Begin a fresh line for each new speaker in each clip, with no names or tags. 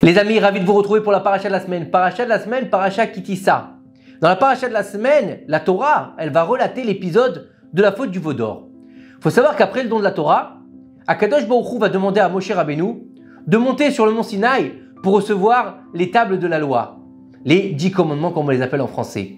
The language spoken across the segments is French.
Les amis, ravi de vous retrouver pour la paracha de la semaine. Paracha de la semaine, paracha Kitissa. Dans la paracha de la semaine, la Torah, elle va relater l'épisode de la faute du veau d'or. Il faut savoir qu'après le don de la Torah, Akadosh Baruch Hu va demander à Moshe Rabbeinu de monter sur le mont Sinaï pour recevoir les tables de la loi, les 10 commandements comme on les appelle en français,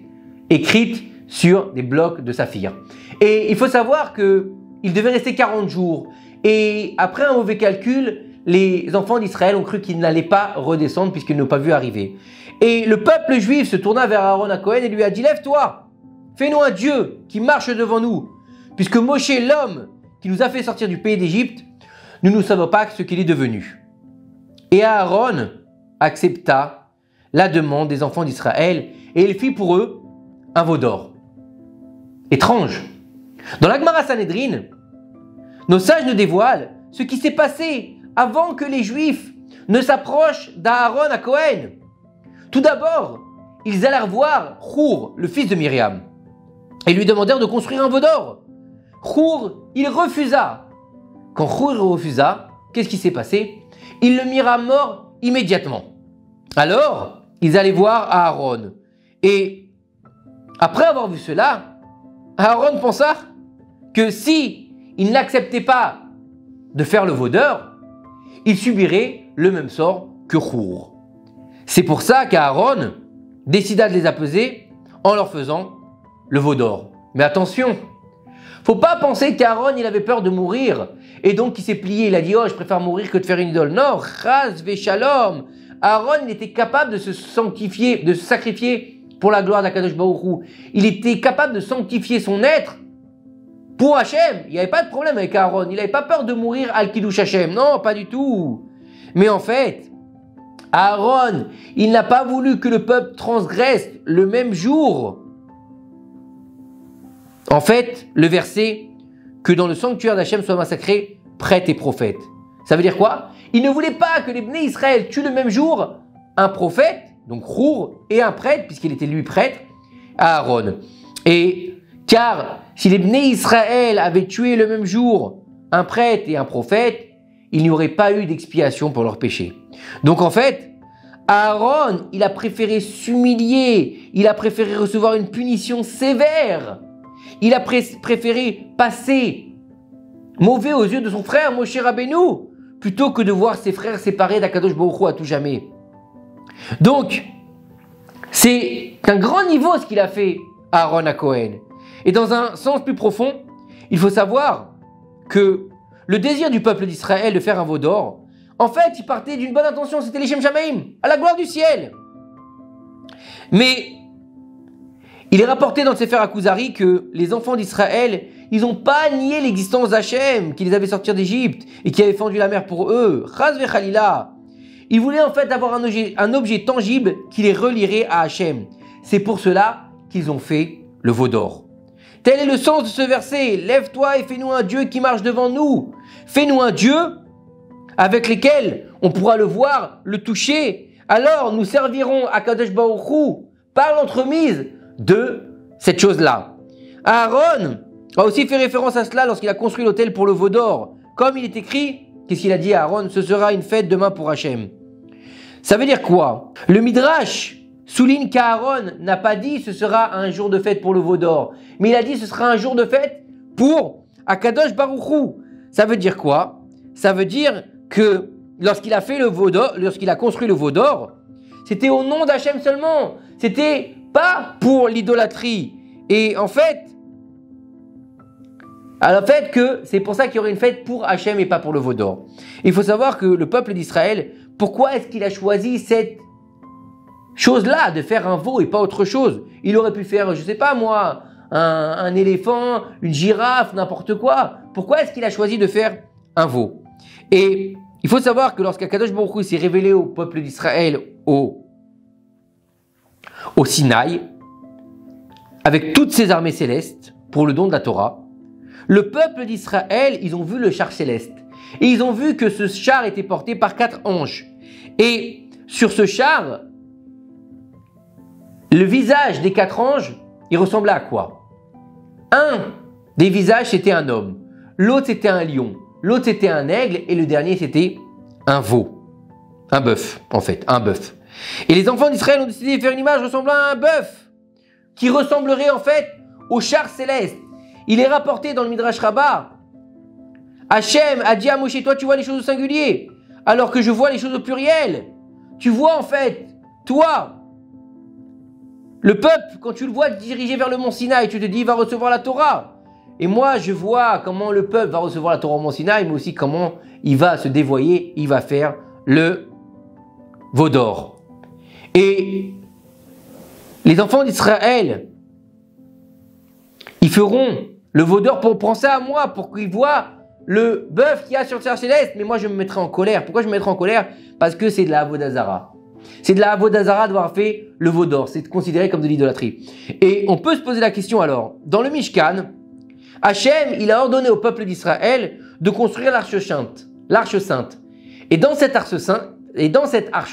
écrites sur des blocs de saphir. Et il faut savoir qu'il devait rester 40 jours. Et après un mauvais calcul, les enfants d'Israël ont cru qu'ils n'allaient pas redescendre puisqu'ils n'ont pas vu arriver. Et le peuple juif se tourna vers Aaron à Cohen et lui a dit « Lève-toi, fais-nous un Dieu qui marche devant nous, puisque Moshe, l'homme qui nous a fait sortir du pays d'Égypte, nous ne savons pas ce qu'il est devenu. » Et Aaron accepta la demande des enfants d'Israël et il fit pour eux un veau d'or. Étrange. Dans la Gemara Sanhedrin, nos sages nous dévoilent ce qui s'est passé avant que les Juifs ne s'approchent d'Aaron à Cohen. Tout d'abord, ils allèrent voir Hur, le fils de Myriam, et lui demandèrent de construire un veau d'or. Hur, il refusa. Quand Hur refusa, qu'est-ce qui s'est passé? Il le mirent à mort immédiatement. Alors, ils allaient voir Aaron. Et après avoir vu cela, Aaron pensa que si il n'acceptait pas de faire le veau d'or, il subirait le même sort que Hur. C'est pour ça qu'Aaron décida de les apaiser en leur faisant le veau d'or. Mais attention, faut pas penser qu'Aaron il avait peur de mourir et donc il s'est plié, il a dit « Oh, je préfère mourir que de faire une idole ». Non, chas v'shalom. Aaron il était capable de se sanctifier, de se sacrifier pour la gloire d'Akadosh Baruch Hu. Il était capable de sanctifier son être pour Hachem. Il n'y avait pas de problème avec Aaron. Il n'avait pas peur de mourir al-Kiddush Hachem. Non, pas du tout. Mais en fait, Aaron, il n'a pas voulu que le peuple transgresse le même jour. En fait, le verset que dans le sanctuaire d'Hachem soit massacré prêtre et prophète. Ça veut dire quoi? Il ne voulait pas que les Bnei Israël tuent le même jour un prophète, donc Hur, et un prêtre, puisqu'il était lui prêtre, Aaron. Et car si les Bnei Israël avaient tué le même jour un prêtre et un prophète, il n'y aurait pas eu d'expiation pour leurs péchés. Donc en fait, Aaron, il a préféré s'humilier, il a préféré recevoir une punition sévère, il a préféré passer mauvais aux yeux de son frère Moshe Rabbeinu, plutôt que de voir ses frères séparés d'Akadosh Baruch Hu à tout jamais. Donc, c'est un grand niveau ce qu'il a fait Aaron à Cohen. Et dans un sens plus profond, il faut savoir que le désir du peuple d'Israël de faire un veau d'or, en fait, il partait d'une bonne intention, c'était les Shem Shamaim, à la gloire du ciel. Mais il est rapporté dans le Sefer HaKuzari que les enfants d'Israël, ils n'ont pas nié l'existence d'Hachem, qui les avait sortis d'Égypte et qui avait fendu la mer pour eux. Chas v'chalila. Ils voulaient en fait avoir un objet tangible qui les relierait à Hachem. C'est pour cela qu'ils ont fait le veau d'or. Tel est le sens de ce verset. Lève-toi et fais-nous un Dieu qui marche devant nous. Fais-nous un Dieu avec lequel on pourra le voir, le toucher. Alors nous servirons à Kadosh Baruch Hu par l'entremise de cette chose-là. Aaron a aussi fait référence à cela lorsqu'il a construit l'autel pour le veau d'or. Comme il est écrit, qu'est-ce qu'il a dit à Aaron? Ce sera une fête demain pour Hachem. Ça veut dire quoi? Le Midrash souligne qu'Aaron n'a pas dit ce sera un jour de fête pour le veau d'or, mais il a dit ce sera un jour de fête pour Akadosh Baruch Hu. Ça veut dire quoi? Ça veut dire que lorsqu'il a fait le veau d'or, lorsqu'il a construit le veau d'or, c'était au nom d'Hachem seulement. C'était pas pour l'idolâtrie. Et en fait, que c'est pour ça qu'il y aurait une fête pour Hachem et pas pour le veau d'or. Il faut savoir que le peuple d'Israël, pourquoi est-ce qu'il a choisi cette chose-là de faire un veau et pas autre chose? Il aurait pu faire, je sais pas moi, un éléphant, une girafe, n'importe quoi. Pourquoi est-ce qu'il a choisi de faire un veau? Et il faut savoir que lorsqu'Akadosh Baruch Hu s'est révélé au peuple d'Israël au Sinaï, avec toutes ses armées célestes pour le don de la Torah, le peuple d'Israël, ils ont vu le char céleste. Et ils ont vu que ce char était porté par 4 anges. Et sur ce char, le visage des 4 anges, il ressemblait à quoi? Un des visages, c'était un homme. L'autre, c'était un lion. L'autre, c'était un aigle. Et le dernier, c'était un veau. Un bœuf, en fait, un bœuf. Et les enfants d'Israël ont décidé de faire une image ressemblant à un bœuf, qui ressemblerait en fait au char céleste. Il est rapporté dans le Midrash Rabbah. Hachem a dit à Moshe, toi tu vois les choses au singulier, alors que je vois les choses au pluriel. Tu vois en fait, toi, le peuple, quand tu le vois diriger vers le mont Sinaï, tu te dis il va recevoir la Torah. Et moi je vois comment le peuple va recevoir la Torah au mont Sinaï, mais aussi comment il va se dévoyer, il va faire le veau d'or. Et les enfants d'Israël, ils feront le veau d'or pour penser à moi, pour qu'ils voient le bœuf qu'il y a sur le char céleste. Mais moi, je me mettrai en colère. Pourquoi je me mettrai en colère? Parce que c'est de la Avodazara. C'est de la Avodazara d'avoir fait le veau d'or. C'est considéré comme de l'idolâtrie. Et on peut se poser la question alors. Dans le Mishkan, Hachem, il a ordonné au peuple d'Israël de construire l'arche sainte. Et dans cette arche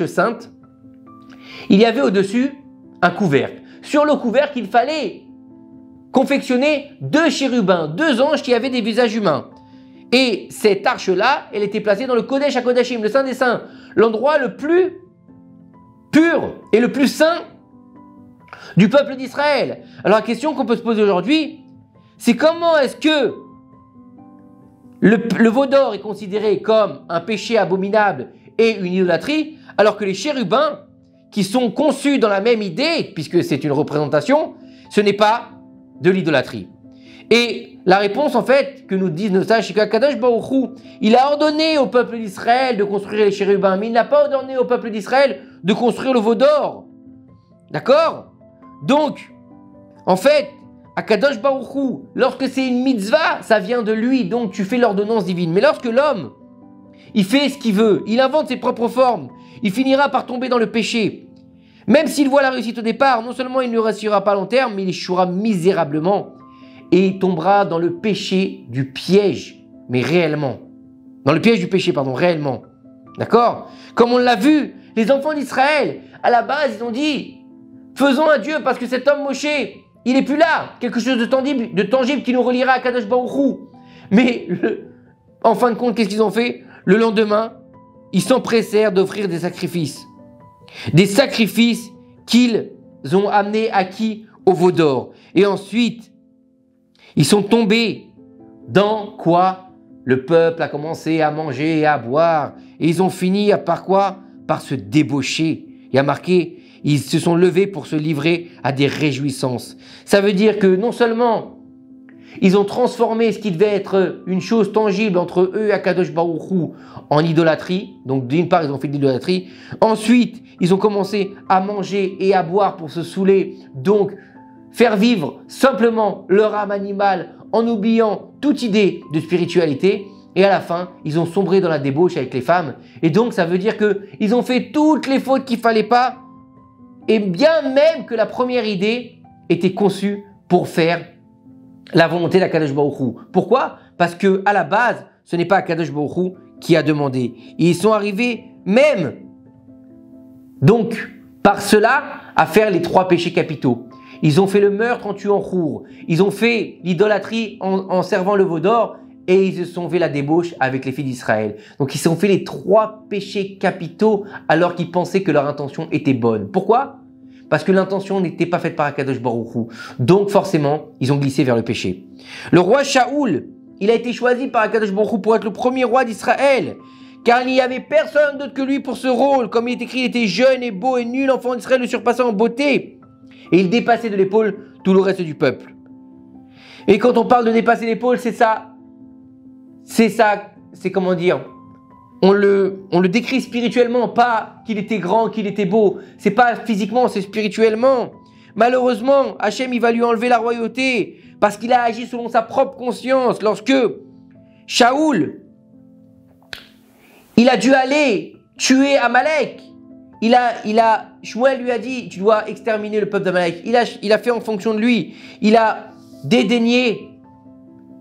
sainte, il y avait au-dessus un couvercle. Sur le couvercle, il fallait confectionner 2 chérubins, 2 anges qui avaient des visages humains. Et cette arche-là, elle était placée dans le Kodesh HaKodashim, le Saint des Saints, l'endroit le plus pur et le plus saint du peuple d'Israël. Alors la question qu'on peut se poser aujourd'hui, c'est comment est-ce que le veau d'or est considéré comme un péché abominable et une idolâtrie, alors que les chérubins, qui sont conçus dans la même idée, puisque c'est une représentation, ce n'est pas de l'idolâtrie. Et la réponse, en fait, que nous disent nos sages, c'est qu'Akadosh Baruch Hu, il a ordonné au peuple d'Israël de construire les chérubins, mais il n'a pas ordonné au peuple d'Israël de construire le veau d'or. D'accord? Donc, en fait, Akadosh Baruch Hu, lorsque c'est une mitzvah, ça vient de lui, donc tu fais l'ordonnance divine. Mais lorsque l'homme, il fait ce qu'il veut, il invente ses propres formes, il finira par tomber dans le péché. Même s'il voit la réussite au départ, non seulement il ne réussira pas à long terme, mais il échouera misérablement. Et il tombera dans le péché du piège, mais réellement. Dans le piège du péché, pardon, réellement. D'accord? Comme on l'a vu, les enfants d'Israël, à la base, ils ont dit, faisons un Dieu parce que cet homme Moshe, il n'est plus là. Quelque chose de tangible qui nous reliera à Kadosh Baruch Hu. Mais, en fin de compte, qu'est-ce qu'ils ont fait? Le lendemain, ils s'empressèrent d'offrir des sacrifices. Des sacrifices qu'ils ont amenés à qui? Au veau d'or. Et ensuite, ils sont tombés dans quoi? Le peuple a commencé à manger et à boire. Et ils ont fini par quoi? Par se débaucher. Il y a marqué, ils se sont levés pour se livrer à des réjouissances. Ça veut dire que non seulement ils ont transformé ce qui devait être une chose tangible entre eux et Akadosh Baruch Hu en idolâtrie. Donc d'une part, ils ont fait de l'idolâtrie. Ensuite, ils ont commencé à manger et à boire pour se saouler. Donc, faire vivre simplement leur âme animale en oubliant toute idée de spiritualité. Et à la fin, ils ont sombré dans la débauche avec les femmes. Et donc, ça veut dire qu'ils ont fait toutes les fautes qu'il ne fallait pas. Et bien même que la première idée était conçue pour faire la volonté d'Akadosh Baruch Hu. Pourquoi? Parce que à la base, ce n'est pas Akadosh Baruch Hu qui a demandé. Et ils sont arrivés même, donc, par cela, à faire les 3 péchés capitaux. Ils ont fait le meurtre en tuant Chour. Ils ont fait l'idolâtrie en servant le veau d'or. Et ils se sont fait la débauche avec les filles d'Israël. Donc ils se sont fait les 3 péchés capitaux alors qu'ils pensaient que leur intention était bonne. Pourquoi? Parce que l'intention n'était pas faite par Akadosh Baruch Hu. Donc forcément, ils ont glissé vers le péché. Le roi Shaoul, il a été choisi par Akadosh Baruch Hu pour être le premier roi d'Israël. Car il n'y avait personne d'autre que lui pour ce rôle. Comme il est écrit, il était jeune et beau et nul enfant d'Israël le surpassant en beauté. Et il dépassait de l'épaule tout le reste du peuple. Et quand on parle de dépasser l'épaule, c'est ça. C'est comment dire, on le décrit spirituellement, pas qu'il était grand, qu'il était beau. C'est pas physiquement, c'est spirituellement. Malheureusement, Hachem, il va lui enlever la royauté parce qu'il a agi selon sa propre conscience. Lorsque Shaoul, il a dû aller tuer Amalek. Shmuel lui a dit, tu dois exterminer le peuple d'Amalek. Il a fait en fonction de lui. Il a dédaigné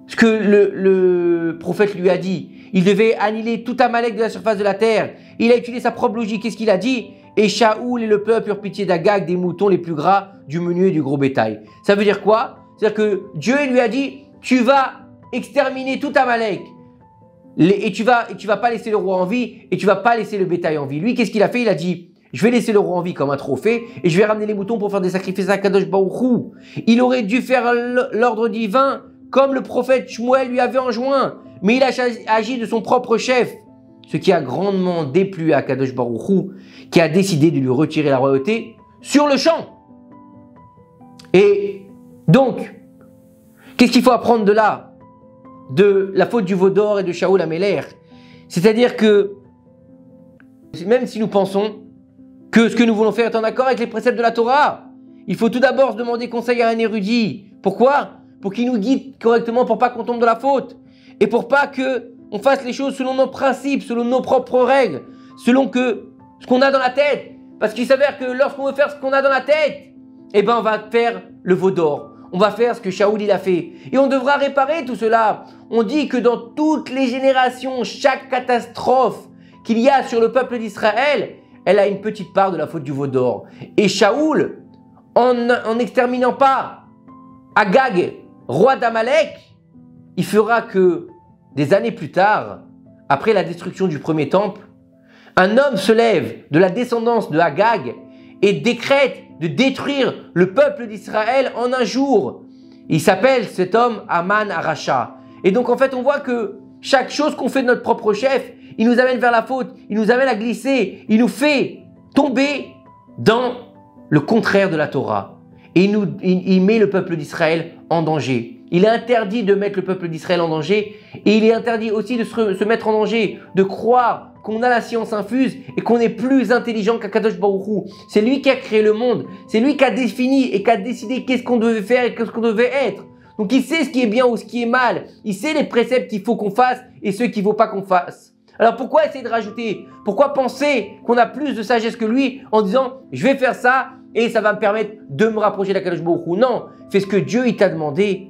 ce que le prophète lui a dit. Il devait annihiler tout Amalek de la surface de la terre. Il a utilisé sa propre logique. Qu'est-ce qu'il a dit? Et Shaoul et le peuple eurent pitié d'Agag, des moutons les plus gras, du menu et du gros bétail. Ça veut dire quoi? C'est-à-dire que Dieu lui a dit, tu vas exterminer tout Amalek. et tu vas pas laisser le roi en vie et tu vas pas laisser le bétail en vie. Lui, qu'est-ce qu'il a fait? Il a dit, je vais laisser le roi en vie comme un trophée et je vais ramener les moutons pour faire des sacrifices à Kadosh Baruch Hu. Il aurait dû faire l'ordre divin comme le prophète Shmuel lui avait enjoint, mais il a agi de son propre chef, ce qui a grandement déplu à Kadosh Baruch Hu, qui a décidé de lui retirer la royauté sur le champ. Et donc, qu'est-ce qu'il faut apprendre de là? De la faute du veau d'or et de Shaoul Améler. C'est-à-dire que, même si nous pensons que ce que nous voulons faire est en accord avec les préceptes de la Torah, il faut tout d'abord se demander conseil à un érudit. Pourquoi? Pour qu'il nous guide correctement, pour pas qu'on tombe dans la faute. Et pour pas que on fasse les choses selon nos principes, selon nos propres règles, selon ce qu'on a dans la tête. Parce qu'il s'avère que lorsqu'on veut faire ce qu'on a dans la tête, eh ben on va faire le veau d'or. On va faire ce que Shaoul il a fait. Et on devra réparer tout cela. On dit que dans toutes les générations, chaque catastrophe qu'il y a sur le peuple d'Israël, elle a une petite part de la faute du veau d'or. Et Shaoul, en n'exterminant pas Agag, roi d'Amalek, il fera que des années plus tard, après la destruction du premier temple, un homme se lève de la descendance de Agag et décrète de détruire le peuple d'Israël en un jour. Il s'appelle cet homme Aman Aracha. Et donc en fait on voit que chaque chose qu'on fait de notre propre chef, il nous amène vers la faute, il nous amène à glisser, il nous fait tomber dans le contraire de la Torah. Et il met le peuple d'Israël en danger. Il est interdit de mettre le peuple d'Israël en danger et il est interdit aussi de se mettre en danger, de croire qu'on a la science infuse et qu'on est plus intelligent qu'Akadosh Baruch Hu. C'est lui qui a créé le monde, c'est lui qui a défini et qui a décidé qu'est-ce qu'on devait faire et qu'est-ce qu'on devait être. Donc il sait ce qui est bien ou ce qui est mal, il sait les préceptes qu'il faut qu'on fasse et ceux qu'il ne faut pas qu'on fasse. Alors pourquoi essayer de rajouter? Pourquoi penser qu'on a plus de sagesse que lui en disant je vais faire ça et ça va me permettre de me rapprocher d'Akadosh Baruch Hu? Non, fais ce que Dieu il t'a demandé.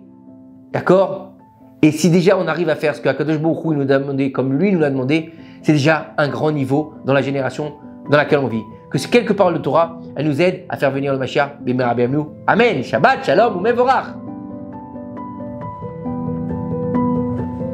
D'accord? Et si déjà on arrive à faire ce que Akadosh Baruch Hu nous a demandé comme lui nous l'a demandé, c'est déjà un grand niveau dans la génération dans laquelle on vit. Que ces quelques paroles de Torah, elles nous aident à faire venir le Mashiach. Amen. Shabbat, Shalom ou Mevorach.